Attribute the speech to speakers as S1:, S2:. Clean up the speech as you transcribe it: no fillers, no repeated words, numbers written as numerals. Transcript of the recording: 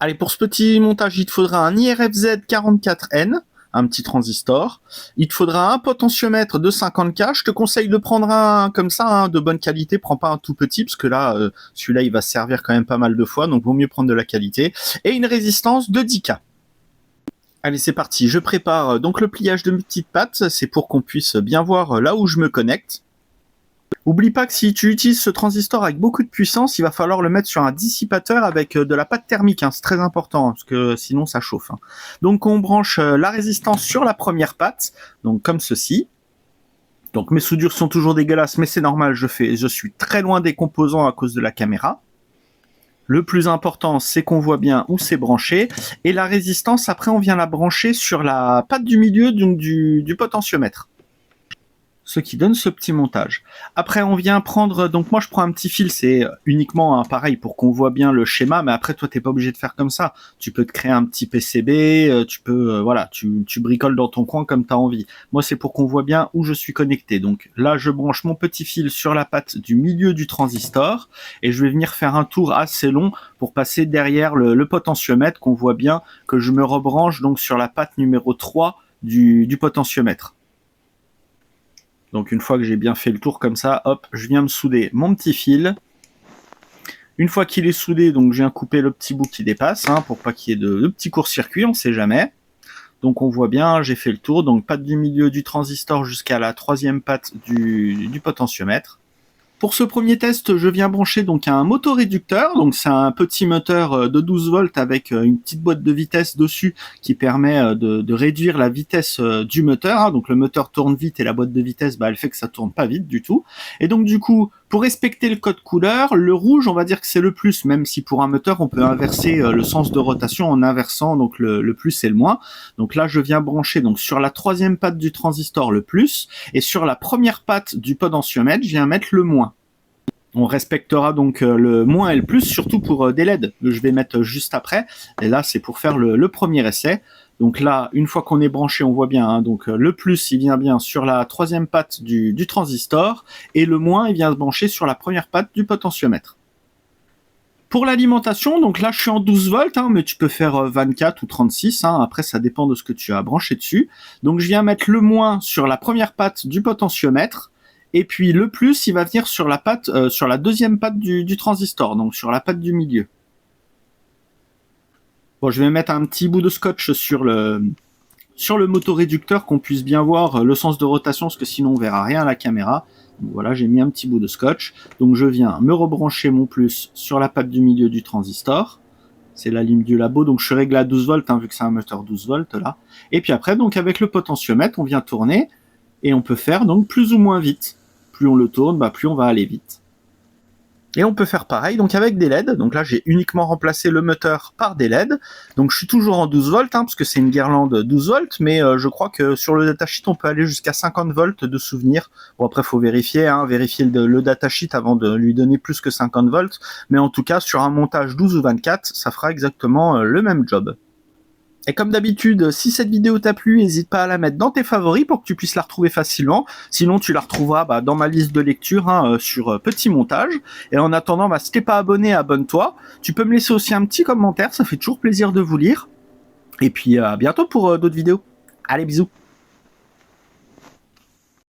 S1: Allez, pour ce petit montage, il te faudra un IRFZ44N, un petit transistor. Il te faudra un potentiomètre de 50K. Je te conseille de prendre un comme ça, hein, de bonne qualité. Prends pas un tout petit, parce que là, celui-là, il va se servir quand même pas mal de fois, donc vaut mieux prendre de la qualité. Et une résistance de 10K. Allez, c'est parti. Je prépare donc le pliage de mes petites pattes. C'est pour qu'on puisse bien voir là où je me connecte. Oublie pas que si tu utilises ce transistor avec beaucoup de puissance, il va falloir le mettre sur un dissipateur avec de la pâte thermique, hein. C'est très important, parce que sinon ça chauffe, hein. Donc on branche la résistance sur la première patte, donc comme ceci. Donc mes soudures sont toujours dégueulasses, mais c'est normal, je suis très loin des composants à cause de la caméra. Le plus important, c'est qu'on voit bien où c'est branché. Et la résistance, après, on vient la brancher sur la patte du milieu donc du potentiomètre. Ce qui donne ce petit montage. Après, on vient prendre, donc moi je prends un petit fil, c'est uniquement pareil pour qu'on voit bien le schéma, mais après toi t'es pas obligé de faire comme ça. Tu peux te créer un petit PCB, tu peux, voilà, tu bricoles dans ton coin comme tu as envie. Moi c'est pour qu'on voit bien où je suis connecté. Donc là je branche mon petit fil sur la patte du milieu du transistor et je vais venir faire un tour assez long pour passer derrière le potentiomètre, qu'on voit bien que je me rebranche donc sur la patte numéro 3 du potentiomètre. Donc une fois que j'ai bien fait le tour comme ça, hop, je viens me souder mon petit fil. Une fois qu'il est soudé, donc je viens couper le petit bout qui dépasse, hein, pour pas qu'il y ait de petits court-circuits, on sait jamais. Donc on voit bien, j'ai fait le tour, donc patte du milieu du transistor jusqu'à la troisième patte du potentiomètre. Pour ce premier test, je viens brancher donc un motoréducteur. Donc c'est un petit moteur de 12 volts avec une petite boîte de vitesse dessus qui permet de réduire la vitesse du moteur, hein. Donc le moteur tourne vite et la boîte de vitesse, elle fait que ça tourne pas vite du tout. Et donc du coup, pour respecter le code couleur, le rouge, on va dire que c'est le plus, même si pour un moteur, on peut inverser le sens de rotation en inversant donc le plus et le moins. Donc là, je viens brancher donc sur la troisième patte du transistor le plus, et sur la première patte du potentiomètre, je viens mettre le moins. On respectera donc le moins et le plus, surtout pour des LED, que je vais mettre juste après. Et là, c'est pour faire le premier essai. Donc là, une fois qu'on est branché, on voit bien, hein, donc le plus, il vient bien sur la troisième patte du transistor, et le moins, il vient se brancher sur la première patte du potentiomètre. Pour l'alimentation, donc là, je suis en 12 volts, hein, mais tu peux faire 24 ou 36, hein, après, ça dépend de ce que tu as branché dessus. Donc je viens mettre le moins sur la première patte du potentiomètre, et puis le plus, il va venir sur la patte, sur la deuxième patte du transistor, donc sur la patte du milieu. Bon, je vais mettre un petit bout de scotch sur le motoréducteur, qu'on puisse bien voir le sens de rotation, parce que sinon on verra rien à la caméra. Donc voilà, j'ai mis un petit bout de scotch. Donc je viens me rebrancher mon plus sur la patte du milieu du transistor. C'est la ligne du labo, donc je suis réglé à 12 volts, hein, vu que c'est un moteur 12 volts là. Et puis après, donc avec le potentiomètre, on vient tourner, et on peut faire donc plus ou moins vite. Plus on le tourne, plus on va aller vite. Et on peut faire pareil donc avec des LED. Donc là, j'ai uniquement remplacé le moteur par des LED. Donc je suis toujours en 12 volts, hein, parce que c'est une guirlande 12 volts, mais je crois que sur le datasheet, on peut aller jusqu'à 50 volts de souvenir. Bon, après, il faut vérifier, hein, vérifier le datasheet avant de lui donner plus que 50 volts. Mais en tout cas, sur un montage 12 ou 24, ça fera exactement le même job. Et comme d'habitude, si cette vidéo t'a plu, n'hésite pas à la mettre dans tes favoris pour que tu puisses la retrouver facilement. Sinon, tu la retrouveras dans ma liste de lecture, hein, sur Petit Montage. Et en attendant, si t'es pas abonné, abonne-toi. Tu peux me laisser aussi un petit commentaire, ça fait toujours plaisir de vous lire. Et puis à bientôt pour d'autres vidéos. Allez, bisous.